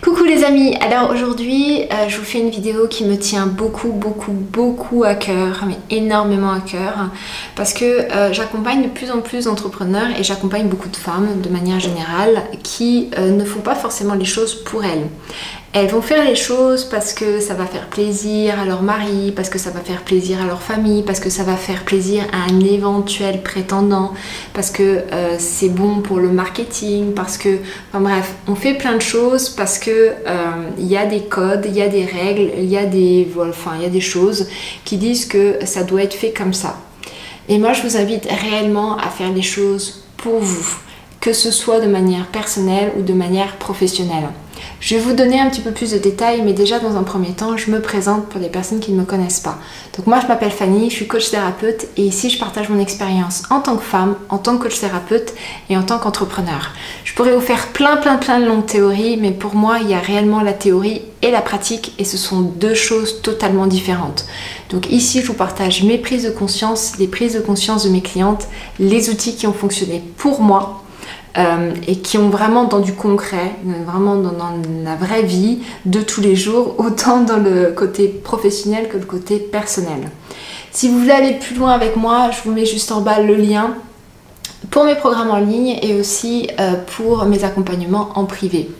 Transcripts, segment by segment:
Coucou les amis, alors aujourd'hui je vous fais une vidéo qui me tient beaucoup à cœur, mais énormément à cœur, parce que j'accompagne de plus en plus d'entrepreneurs et j'accompagne beaucoup de femmes de manière générale qui ne font pas forcément les choses pour elles. Elles vont faire les choses parce que ça va faire plaisir à leur mari, parce que ça va faire plaisir à leur famille, parce que ça va faire plaisir à un éventuel prétendant, parce que c'est bon pour le marketing, parce que, enfin bref, on fait plein de choses parce que il y a des codes, il y a des règles, il y a des choses qui disent que ça doit être fait comme ça. Et moi je vous invite réellement à faire les choses pour vous, que ce soit de manière personnelle ou de manière professionnelle. Je vais vous donner un petit peu plus de détails, mais déjà dans un premier temps, je me présente pour les personnes qui ne me connaissent pas. Donc moi je m'appelle Fanny, je suis coach thérapeute et ici je partage mon expérience en tant que femme, en tant que coach thérapeute et en tant qu'entrepreneur. Je pourrais vous faire plein de longues théories, mais pour moi il y a réellement la théorie et la pratique et ce sont deux choses totalement différentes. Donc ici je vous partage mes prises de conscience, les prises de conscience de mes clientes, les outils qui ont fonctionné pour moi. Et qui ont vraiment dans du concret, vraiment dans la vraie vie de tous les jours, autant dans le côté professionnel que le côté personnel. Si vous voulez aller plus loin avec moi, je vous mets juste en bas le lien pour mes programmes en ligne et aussi pour mes accompagnements en privé.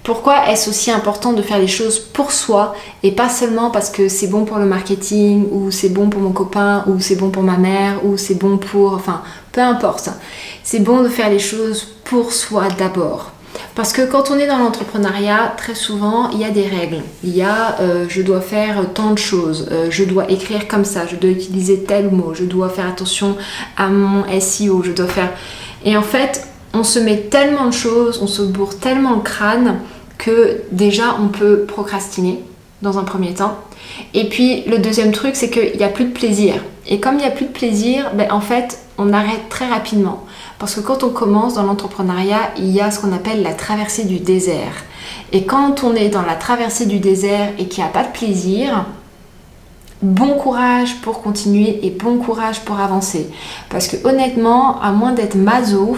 Pourquoi est-ce aussi important de faire les choses pour soi et pas seulement parce que c'est bon pour le marketing ou c'est bon pour mon copain ou c'est bon pour ma mère ou c'est bon pour... enfin, peu importe. C'est bon de faire les choses pour soi d'abord. Parce que quand on est dans l'entrepreneuriat, très souvent, il y a des règles. Il y a je dois faire tant de choses, je dois écrire comme ça, je dois utiliser tel mot, je dois faire attention à mon SEO, je dois faire... Et en fait, on se met tellement de choses, on se bourre tellement le crâne que déjà on peut procrastiner dans un premier temps. Et puis le deuxième truc, c'est qu'il n'y a plus de plaisir. Et comme il n'y a plus de plaisir, ben, en fait, on arrête très rapidement. Parce que quand on commence dans l'entrepreneuriat, il y a ce qu'on appelle la traversée du désert. Et quand on est dans la traversée du désert et qu'il n'y a pas de plaisir, bon courage pour continuer et bon courage pour avancer. Parce que honnêtement, à moins d'être maso,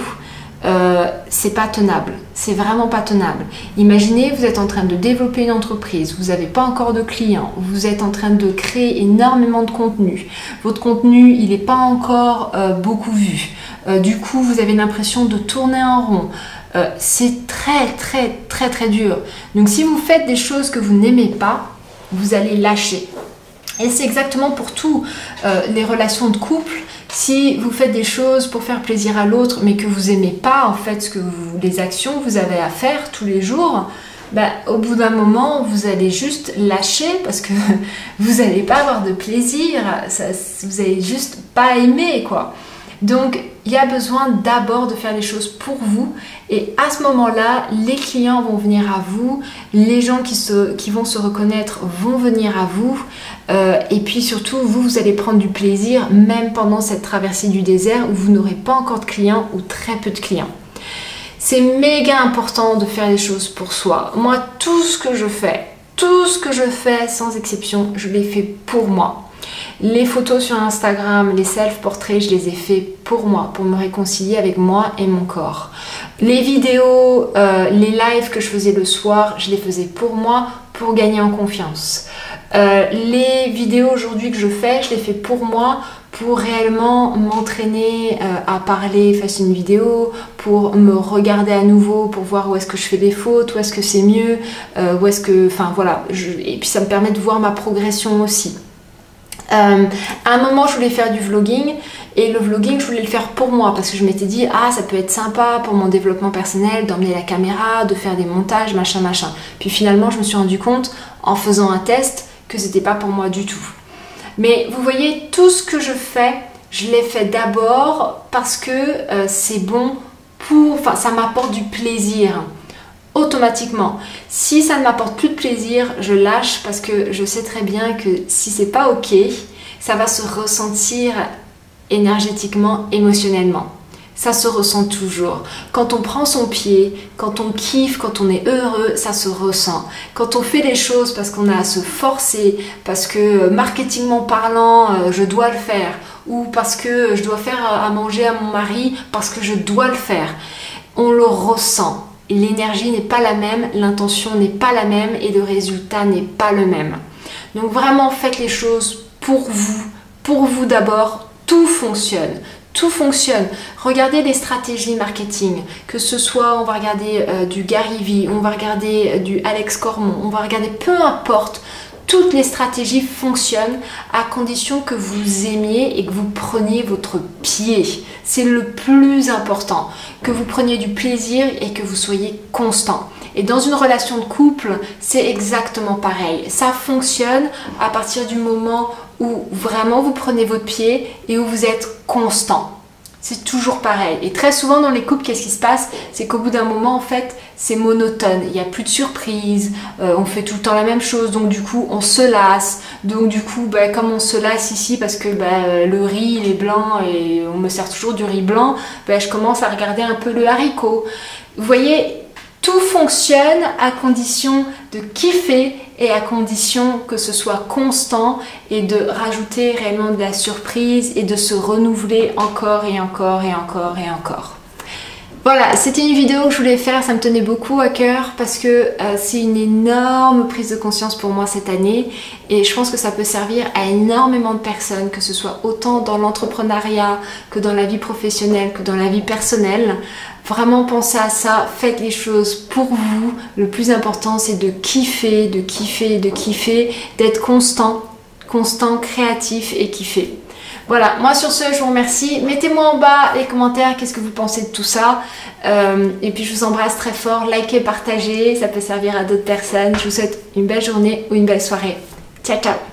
c'est pas tenable, c'est vraiment pas tenable. Imaginez, vous êtes en train de développer une entreprise, vous n'avez pas encore de clients, vous êtes en train de créer énormément de contenu, votre contenu il n'est pas encore beaucoup vu, du coup vous avez l'impression de tourner en rond, c'est très dur. Donc si vous faites des choses que vous n'aimez pas, vous allez lâcher. Et c'est exactement pour tout, les relations de couple. Si vous faites des choses pour faire plaisir à l'autre, mais que vous n'aimez pas en fait les actions que vous avez à faire tous les jours, bah, au bout d'un moment, vous allez juste lâcher parce que vous n'allez pas avoir de plaisir, vous n'allez juste pas aimer quoi. Donc, il y a besoin d'abord de faire les choses pour vous et à ce moment-là, les clients vont venir à vous, les gens qui vont se reconnaître vont venir à vous et puis surtout, vous allez prendre du plaisir même pendant cette traversée du désert où vous n'aurez pas encore de clients ou très peu de clients. C'est méga important de faire les choses pour soi. Moi, tout ce que je fais sans exception, je l'ai fait pour moi. Les photos sur Instagram, les self-portraits, je les ai faits pour moi, pour me réconcilier avec moi et mon corps. Les vidéos, les lives que je faisais le soir, je les faisais pour moi, pour gagner en confiance. Les vidéos aujourd'hui que je fais, je les fais pour moi, pour réellement m'entraîner à parler face à une vidéo, pour me regarder à nouveau, pour voir où est-ce que je fais des fautes, où est-ce que c'est mieux, où est-ce que... Enfin voilà, et puis ça me permet de voir ma progression aussi. À un moment je voulais faire du vlogging et le vlogging je voulais le faire pour moi parce que je m'étais dit ah ça peut être sympa pour mon développement personnel d'emmener la caméra, de faire des montages machin. Puis finalement je me suis rendu compte en faisant un test que c'était pas pour moi du tout. Mais vous voyez, tout ce que je fais, je l'ai fait d'abord parce que c'est bon pour... Enfin ça m'apporte du plaisir. Automatiquement. Si ça ne m'apporte plus de plaisir, je lâche parce que je sais très bien que si c'est pas ok, ça va se ressentir énergétiquement, émotionnellement. Ça se ressent toujours. Quand on prend son pied, quand on kiffe, quand on est heureux, ça se ressent. Quand on fait des choses parce qu'on a à se forcer, parce que marketingment parlant, je dois le faire, ou parce que je dois faire à manger à mon mari, parce que je dois le faire, on le ressent. l'énergie n'est pas la même, l'intention n'est pas la même et le résultat n'est pas le même. Donc vraiment faites les choses pour vous d'abord, tout fonctionne. Tout fonctionne. Regardez les stratégies marketing, que ce soit, on va regarder du Gary Vee, on va regarder du Alex Cormon, on va regarder, peu importe, toutes les stratégies fonctionnent à condition que vous aimiez et que vous preniez votre pied. C'est le plus important, que vous preniez du plaisir et que vous soyez constant. Et dans une relation de couple, c'est exactement pareil. Ça fonctionne à partir du moment où vraiment vous prenez votre pied et où vous êtes constant. C'est toujours pareil. Et très souvent dans les couples, qu'est-ce qui se passe? C'est qu'au bout d'un moment, en fait, c'est monotone. Il n'y a plus de surprise. On fait tout le temps la même chose. Donc du coup, on se lasse. Donc du coup, comme on se lasse ici parce que le riz, il est blanc et on me sert toujours du riz blanc, je commence à regarder un peu le haricot. Vous voyez, tout fonctionne à condition de kiffer et à condition que ce soit constant et de rajouter réellement de la surprise et de se renouveler encore et encore et encore et encore. Voilà, c'était une vidéo que je voulais faire, ça me tenait beaucoup à cœur parce que c'est une énorme prise de conscience pour moi cette année et je pense que ça peut servir à énormément de personnes, que ce soit autant dans l'entrepreneuriat que dans la vie professionnelle, que dans la vie personnelle. Vraiment pensez à ça, faites les choses pour vous. Le plus important c'est de kiffer, de kiffer, de kiffer, d'être constant, créatif et kiffer. Voilà, moi sur ce, je vous remercie. Mettez-moi en bas les commentaires, qu'est-ce que vous pensez de tout ça. Et puis je vous embrasse très fort. Likez, partagez, ça peut servir à d'autres personnes. Je vous souhaite une belle journée ou une belle soirée. Ciao, ciao!